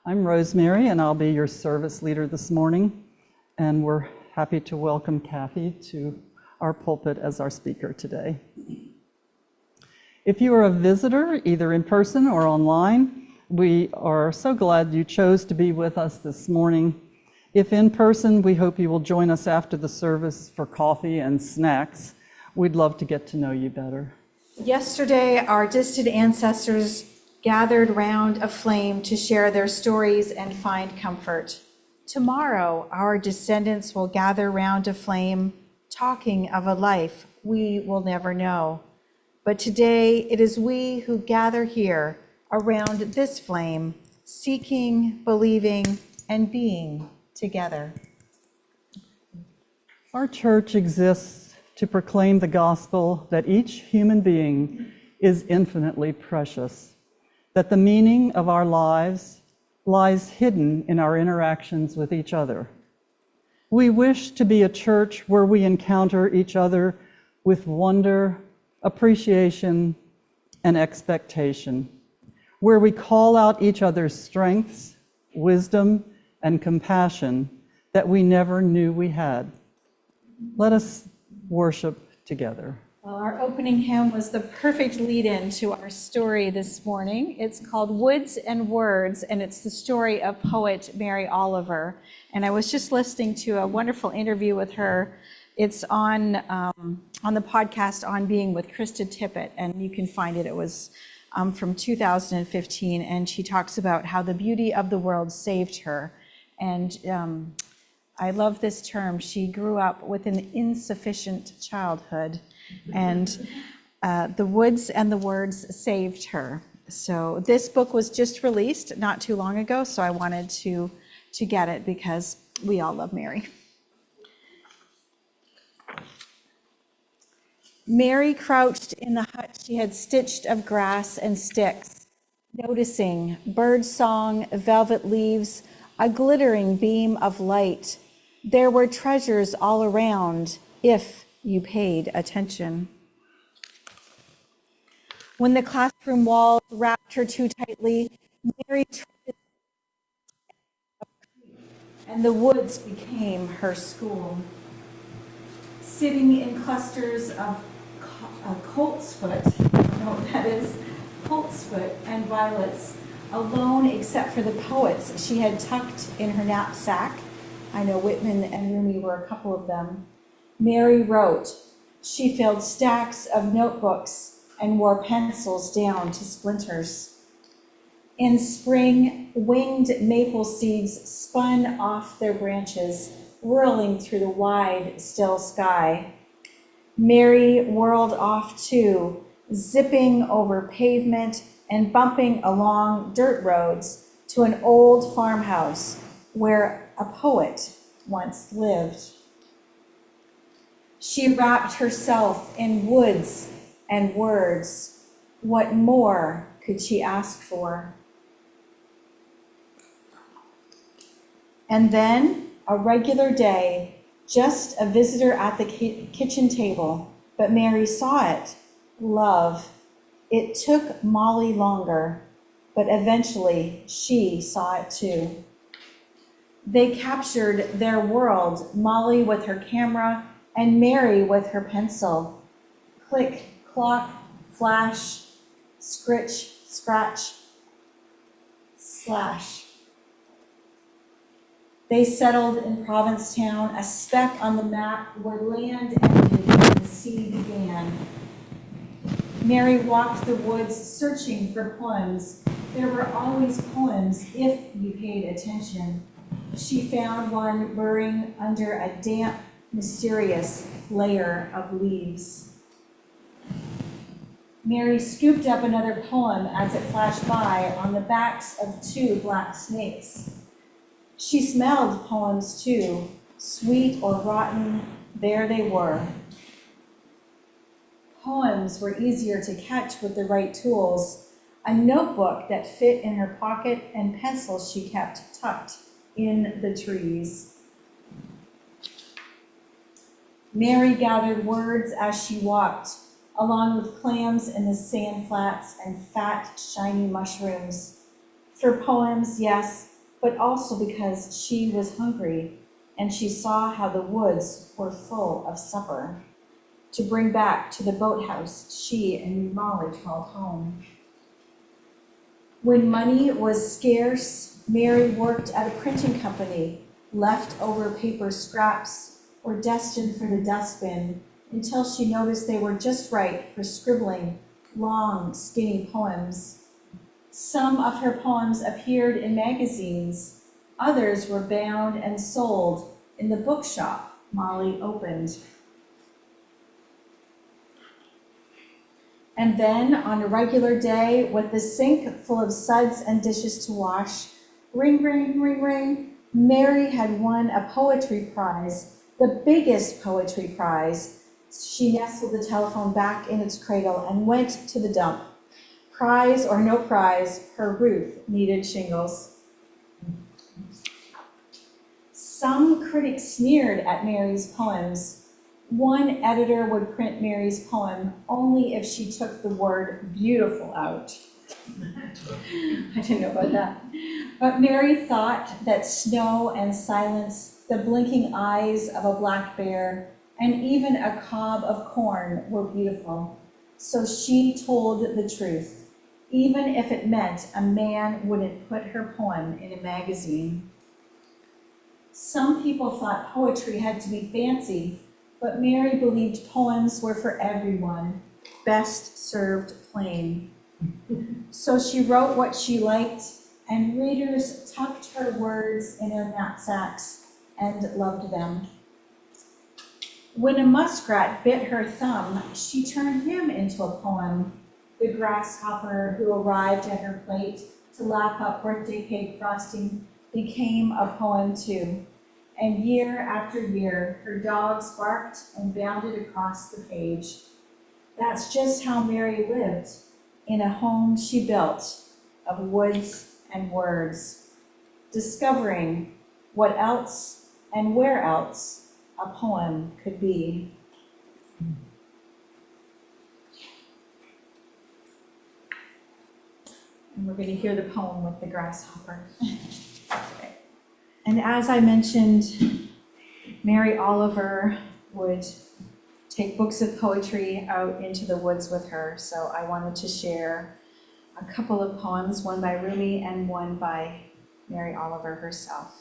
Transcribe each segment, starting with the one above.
I'm Rosemary, and I'll be your service leader this morning, and we're happy to welcome Kathie to our pulpit as our speaker today. If you are a visitor, either in person or online, we are so glad you chose to be with us this morning. If in person, we hope you will join us after the service for coffee and snacks. We'd love to get to know you better. Yesterday, our distant ancestors gathered round a flame to share their stories and find comfort. Tomorrow, our descendants will gather round a flame, talking of a life we will never know. But today, it is we who gather here around this flame, seeking, believing, and being together. Our church exists to proclaim the gospel that each human being is infinitely precious, that the meaning of our lives lies hidden in our interactions with each other. We wish to be a church where we encounter each other with wonder, appreciation, and expectation, where we call out each other's strengths, wisdom, and compassion that we never knew we had. Let us worship together. Well, our opening hymn was the perfect lead-in to our story this morning. It's called Woods and Words, and it's the story of poet Mary Oliver. And I was just listening to a wonderful interview with her. It's on the podcast On Being with Krista Tippett, and you can find it. It was from 2015, and she talks about how the beauty of the world saved her. And I love this term. She grew up with an insufficient childhood, and the woods and the words saved her. So this book was just released not too long ago, so I wanted to get it because we all love Mary. Mary crouched in the hut she had stitched of grass and sticks, noticing bird song, velvet leaves, a glittering beam of light. There were treasures all around if you paid attention. When the classroom walls wrapped her too tightly, Mary tried, and the woods became her school. Sitting in clusters of coltsfoot, I don't know what that is, coltsfoot and violets, alone except for the poets she had tucked in her knapsack. I know Whitman and Rumi were a couple of them. Mary wrote. She filled stacks of notebooks and wore pencils down to splinters. In spring, winged maple seeds spun off their branches, whirling through the wide, still sky. Mary whirled off too, zipping over pavement and bumping along dirt roads to an old farmhouse where a poet once lived. She wrapped herself in woods and words. What more could she ask for? And then a regular day, just a visitor at the kitchen table, but Mary saw it, love. It took Molly longer, but eventually she saw it too. They captured their world, Molly with her camera and Mary with her pencil. Click, clock, flash, scritch, scratch, slash. They settled in Provincetown, a speck on the map where land ended and the sea began. Mary walked the woods searching for poems. There were always poems if you paid attention. She found one burrowing under a damp, mysterious layer of leaves. Mary scooped up another poem as it flashed by on the backs of two black snakes. She smelled poems too, sweet or rotten, there they were. Poems were easier to catch with the right tools, a notebook that fit in her pocket and pencils she kept tucked in the trees. Mary gathered words as she walked, along with clams in the sand flats and fat, shiny mushrooms. For poems, yes, but also because she was hungry and she saw how the woods were full of supper to bring back to the boathouse she and Molly called home. When money was scarce, Mary worked at a printing company. Leftover paper scraps were destined for the dustbin until she noticed they were just right for scribbling long, skinny poems. Some of her poems appeared in magazines. Others were bound and sold in the bookshop Molly opened. And then, on a regular day, with the sink full of suds and dishes to wash, ring, ring, ring, ring, Mary had won a poetry prize, the biggest poetry prize. She nestled the telephone back in its cradle and went to the dump. Prize or no prize, her roof needed shingles. Some critics sneered at Mary's poems. One editor would print Mary's poem only if she took the word beautiful out. I didn't know about that. But Mary thought that snow and silence, the blinking eyes of a black bear, and even a cob of corn were beautiful. So she told the truth, even if it meant a man wouldn't put her poem in a magazine. Some people thought poetry had to be fancy, but Mary believed poems were for everyone, best served plain. So she wrote what she liked, and readers tucked her words in their knapsacks and loved them. When a muskrat bit her thumb, she turned him into a poem. The grasshopper who arrived at her plate to lap up birthday cake frosting became a poem too. And year after year, her dogs barked and bounded across the page. That's just how Mary lived, in a home she built of woods and words, discovering what else and where else a poem could be. And we're going to hear the poem with the grasshopper. And as I mentioned, Mary Oliver would take books of poetry out into the woods with her. So I wanted to share a couple of poems, one by Rumi and one by Mary Oliver herself.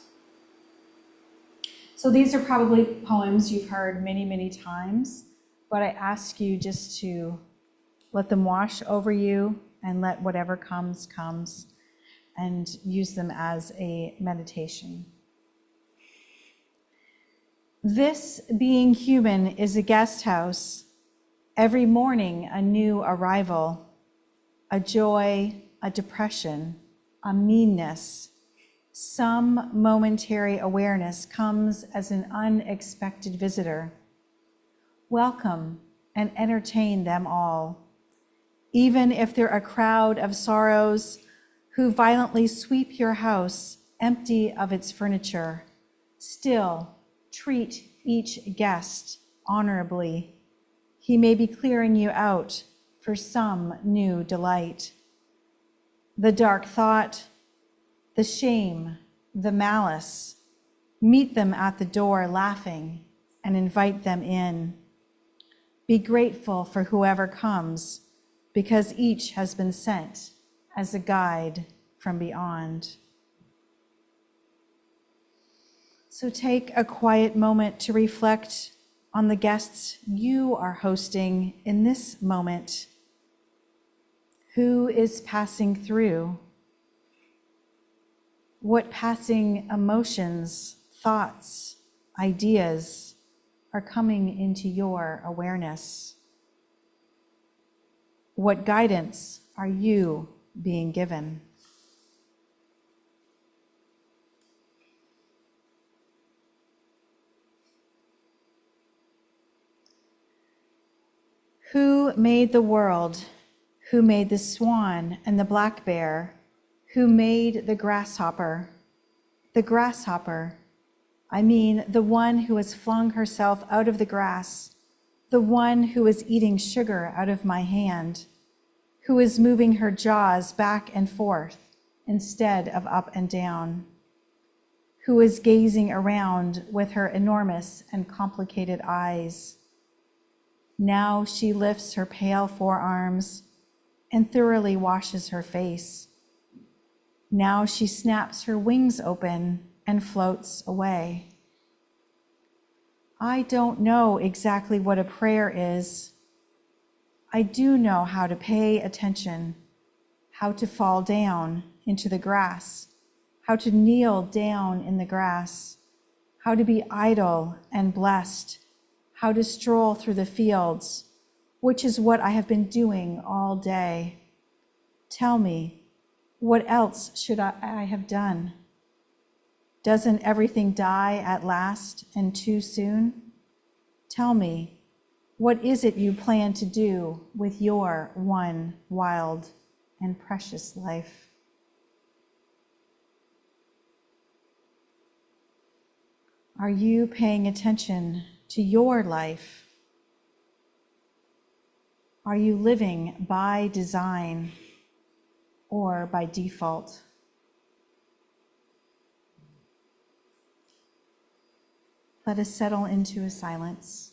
So these are probably poems you've heard many, many times, but I ask you just to let them wash over you and let whatever comes, comes, and use them as a meditation. This being human is a guest house, every morning a new arrival, a joy, a depression, a meanness. Some momentary awareness comes as an unexpected visitor. Welcome and entertain them all, even if they're a crowd of sorrows who violently sweep your house empty of its furniture. Still, treat each guest honorably. He may be clearing you out for some new delight. The dark thought, the shame, the malice, meet them at the door laughing and invite them in. Be grateful for whoever comes, because each has been sent as a guide from beyond. So take a quiet moment to reflect on the guests you are hosting in this moment. Who is passing through? What passing emotions, thoughts, ideas are coming into your awareness? What guidance are you being given? Who made the world? Who made the swan and the black bear? Who made the grasshopper? The grasshopper, I mean the one who has flung herself out of the grass, the one who is eating sugar out of my hand, who is moving her jaws back and forth instead of up and down. who is gazing around with her enormous and complicated eyes. Now she lifts her pale forearms and thoroughly washes her face. Now she snaps her wings open and floats away. I don't know exactly what a prayer is. I do know how to pay attention, how to fall down into the grass, how to kneel down in the grass, how to be idle and blessed, how to stroll through the fields, which is what I have been doing all day. Tell me, what else should I have done? Doesn't everything die at last and too soon? Tell me, what is it you plan to do with your one wild and precious life? Are you paying attention to your life? Are you living by design or by default? Let us settle into a silence.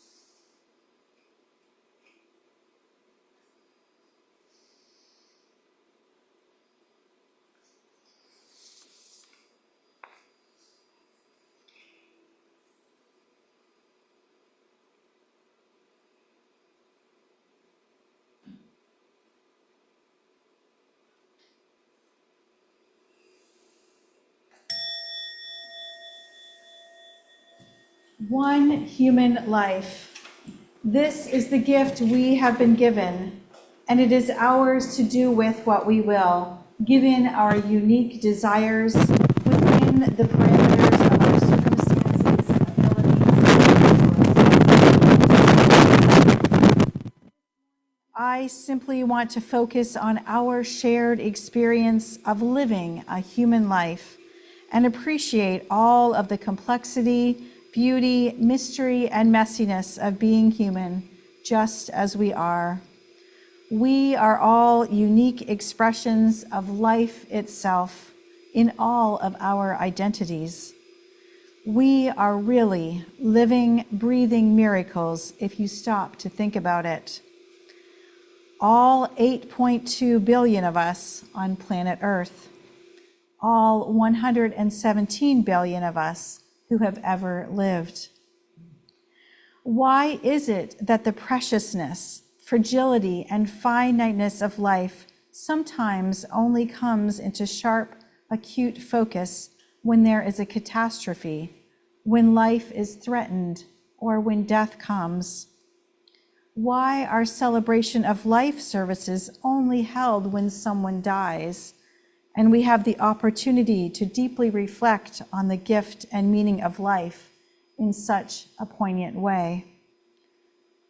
One human life. This is the gift we have been given, and it is ours to do with what we will, given our unique desires within the parameters of our circumstances, abilities. I simply want to focus on our shared experience of living a human life and appreciate all of the complexity, beauty, mystery, and messiness of being human, just as we are. We are all unique expressions of life itself in all of our identities. We are really living, breathing miracles if you stop to think about it. All 8.2 billion of us on planet Earth, all 117 billion of us who have ever lived. Why is it that the preciousness, fragility, and finiteness of life sometimes only comes into sharp, acute focus when there is a catastrophe, when life is threatened, or when death comes? Why are celebration of life services only held when someone dies, and we have the opportunity to deeply reflect on the gift and meaning of life in such a poignant way?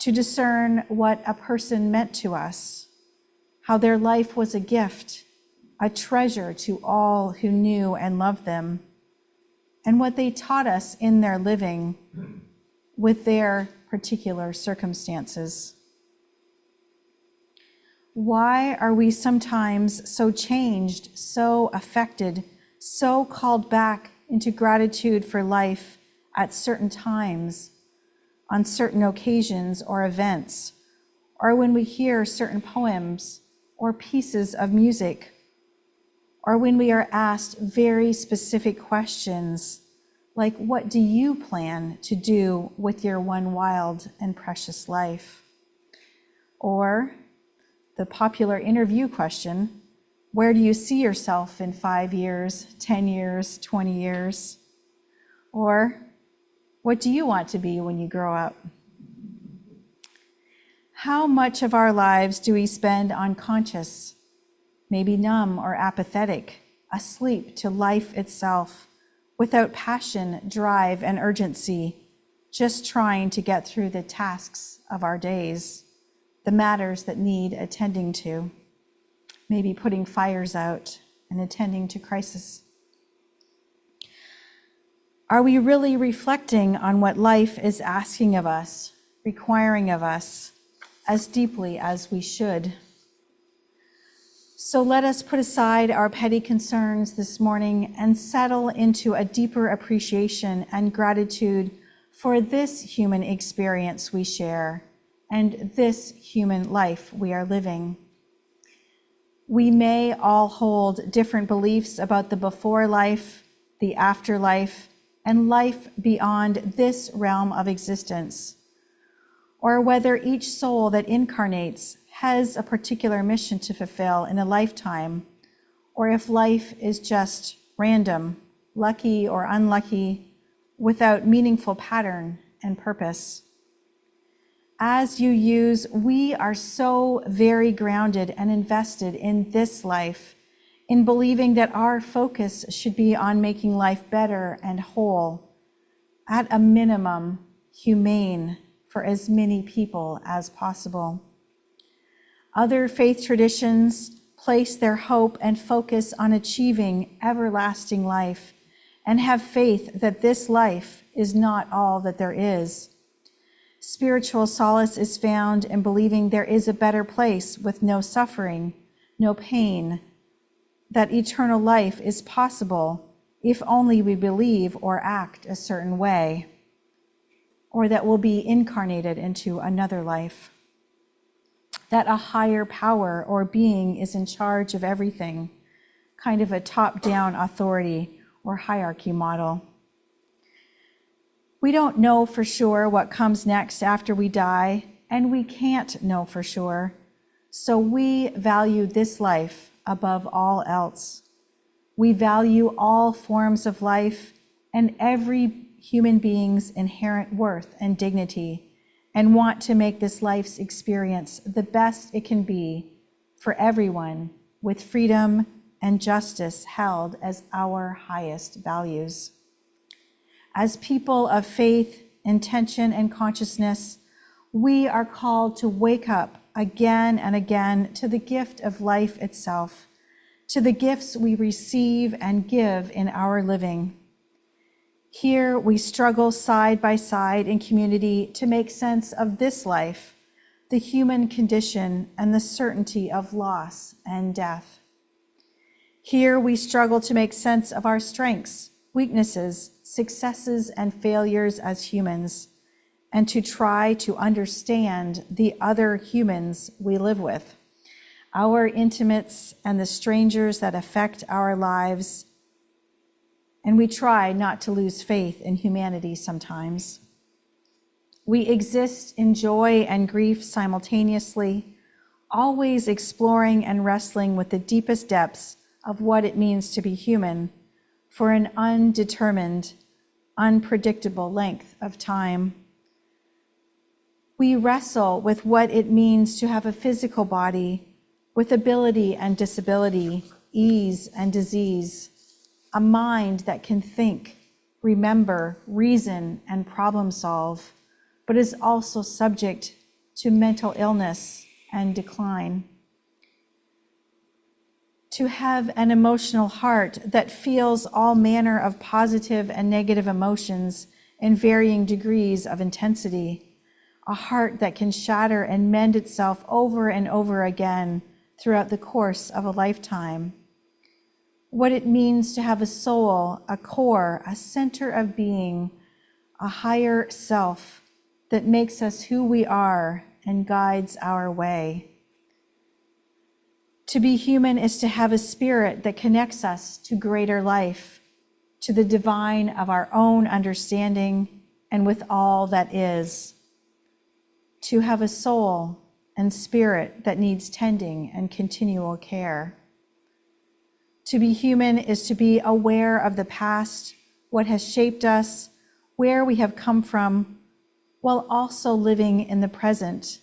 To discern what a person meant to us, how their life was a gift, a treasure to all who knew and loved them, and what they taught us in their living with their particular circumstances. Why are we sometimes so changed, so affected, so called back into gratitude for life at certain times, on certain occasions or events, or when we hear certain poems or pieces of music, or when we are asked very specific questions like, what do you plan to do with your one wild and precious life? Or the popular interview question, where do you see yourself in 5 years, 10 years, 20 years? Or what do you want to be when you grow up? How much of our lives do we spend unconscious, maybe numb or apathetic, asleep to life itself, without passion, drive, and urgency, just trying to get through the tasks of our days, the matters that need attending to, maybe putting fires out and attending to crisis? Are we really reflecting on what life is asking of us, requiring of us, as deeply as we should? So let us put aside our petty concerns this morning and settle into a deeper appreciation and gratitude for this human experience we share and this human life we are living. We may all hold different beliefs about the before life, the afterlife, and life beyond this realm of existence, or whether each soul that incarnates has a particular mission to fulfill in a lifetime, or if life is just random, lucky or unlucky, without meaningful pattern and purpose. As you use, we are so very grounded and invested in this life, in believing that our focus should be on making life better and whole, at a minimum, humane for as many people as possible. Other faith traditions place their hope and focus on achieving everlasting life and have faith that this life is not all that there is. Spiritual solace is found in believing there is a better place with no suffering, no pain, that eternal life is possible if only we believe or act a certain way, or that we'll be incarnated into another life. That a higher power or being is in charge of everything, kind of a top-down authority or hierarchy model. We don't know for sure what comes next after we die, and we can't know for sure, so we value this life above all else. We value all forms of life and every human being's inherent worth and dignity, and want to make this life's experience the best it can be for everyone, with freedom and justice held as our highest values. As people of faith, intention, and consciousness, we are called to wake up again and again to the gift of life itself, to the gifts we receive and give in our living. Here we struggle side by side in community to make sense of this life, the human condition, and the certainty of loss and death. Here we struggle to make sense of our strengths, weaknesses, successes, and failures as humans, and to try to understand the other humans we live with, our intimates and the strangers that affect our lives. And we try not to lose faith in humanity sometimes. We exist in joy and grief simultaneously, always exploring and wrestling with the deepest depths of what it means to be human for an undetermined, unpredictable length of time. We wrestle with what it means to have a physical body with ability and disability, ease and disease, a mind that can think, remember, reason, and problem solve, but is also subject to mental illness and decline. To have an emotional heart that feels all manner of positive and negative emotions in varying degrees of intensity, a heart that can shatter and mend itself over and over again throughout the course of a lifetime. What it means to have a soul, a core, a center of being, a higher self that makes us who we are and guides our way. To be human is to have a spirit that connects us to greater life, to the divine of our own understanding and with all that is. To have a soul and spirit that needs tending and continual care. To be human is to be aware of the past, what has shaped us, where we have come from, while also living in the present,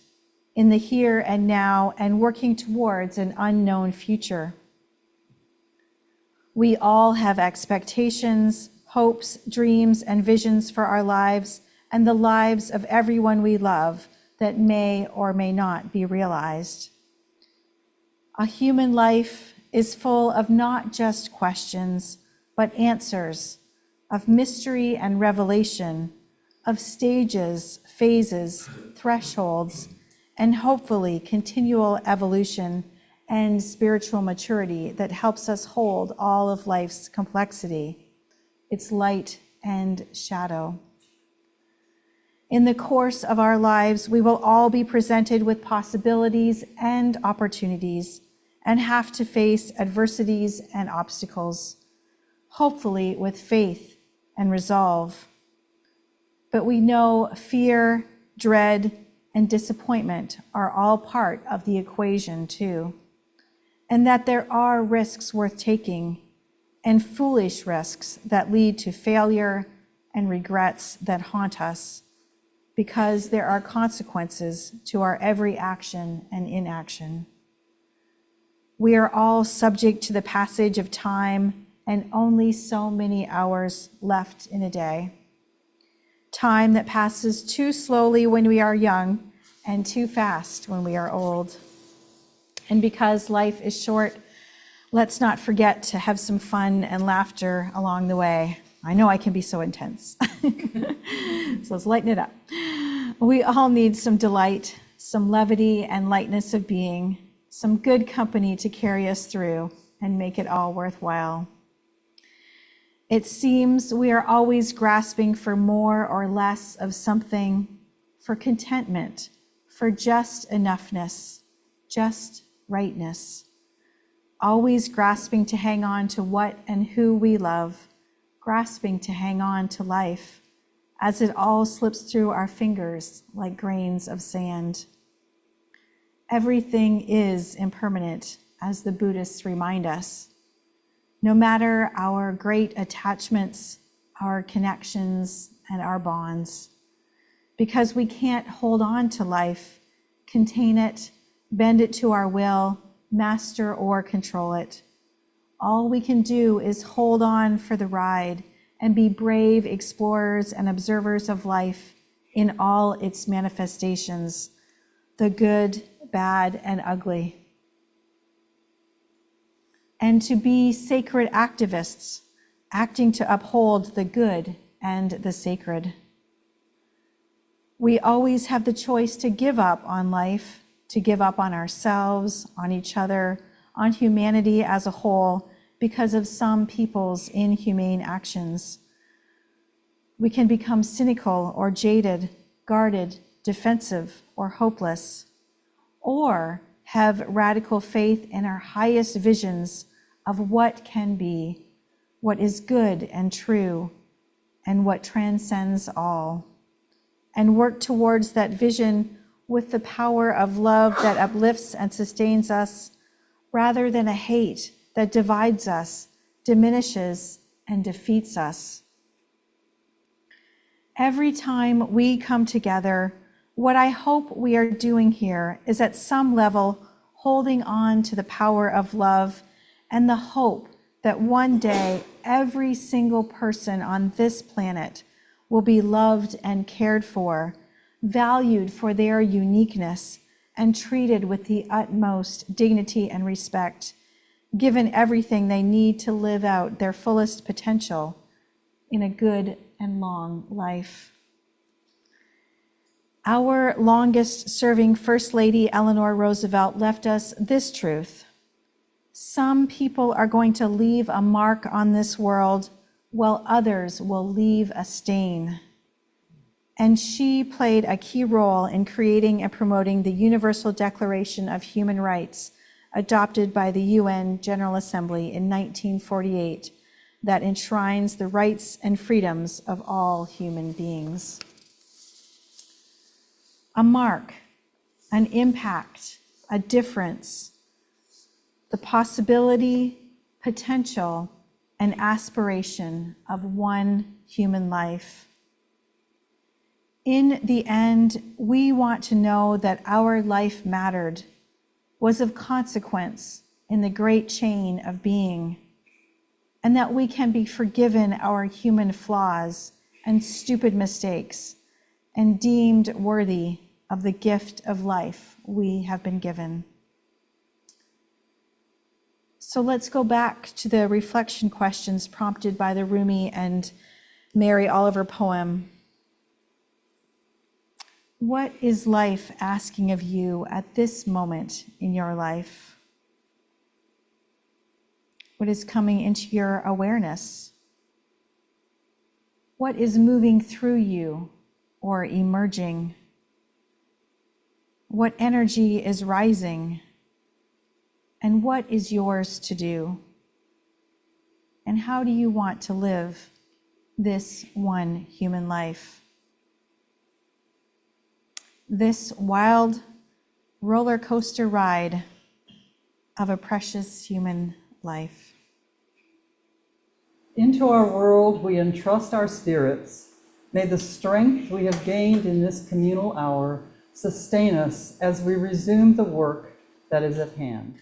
in the here and now, and working towards an unknown future. We all have expectations, hopes, dreams, and visions for our lives and the lives of everyone we love that may or may not be realized. A human life is full of not just questions, but answers, of mystery and revelation, of stages, phases, thresholds, and hopefully continual evolution and spiritual maturity that helps us hold all of life's complexity, its light and shadow. In the course of our lives, we will all be presented with possibilities and opportunities and have to face adversities and obstacles, hopefully with faith and resolve. But we know fear, dread, and disappointment are all part of the equation too, and that there are risks worth taking and foolish risks that lead to failure and regrets that haunt us, because there are consequences to our every action and inaction. We are all subject to the passage of time and only so many hours left in a day. Time that passes too slowly when we are young and too fast when we are old. And because life is short, let's not forget to have some fun and laughter along the way. I know I can be so intense. So let's lighten it up. We all need some delight, some levity and lightness of being, some good company to carry us through and make it all worthwhile. It seems we are always grasping for more or less of something, for contentment, for just enoughness, just rightness. Always grasping to hang on to what and who we love, grasping to hang on to life as it all slips through our fingers like grains of sand. Everything is impermanent, as the Buddhists remind us. No matter our great attachments, our connections, and our bonds, because we can't hold on to life, contain it, bend it to our will, master or control it. All we can do is hold on for the ride and be brave explorers and observers of life in all its manifestations, the good, bad, and ugly. And to be sacred activists, acting to uphold the good and the sacred. We always have the choice to give up on life, to give up on ourselves, on each other, on humanity as a whole, because of some people's inhumane actions. We can become cynical or jaded, guarded, defensive, or hopeless, or have radical faith in our highest visions of what can be, what is good and true, and what transcends all, and work towards that vision with the power of love that uplifts and sustains us, rather than a hate that divides us, diminishes, and defeats us. Every time we come together, what I hope we are doing here is at some level holding on to the power of love and the hope that one day every single person on this planet will be loved and cared for, valued for their uniqueness, and treated with the utmost dignity and respect, given everything they need to live out their fullest potential in a good and long life. Our longest serving First Lady, Eleanor Roosevelt, left us this truth: some people are going to leave a mark on this world, while others will leave a stain. And she played a key role in creating and promoting the Universal Declaration of Human Rights, adopted by the UN General Assembly in 1948, that enshrines the rights and freedoms of all human beings. A mark, an impact, a difference, the possibility, potential, and aspiration of one human life. In the end, we want to know that our life mattered, was of consequence in the great chain of being, and that we can be forgiven our human flaws and stupid mistakes and deemed worthy of the gift of life we have been given. So let's go back to the reflection questions prompted by the Rumi and Mary Oliver poem. What is life asking of you at this moment in your life? What is coming into your awareness? What is moving through you or emerging? What energy is rising? And what is yours to do? And how do you want to live this one human life? This wild roller coaster ride of a precious human life. Into our world we entrust our spirits. May the strength we have gained in this communal hour sustain us as we resume the work that is at hand.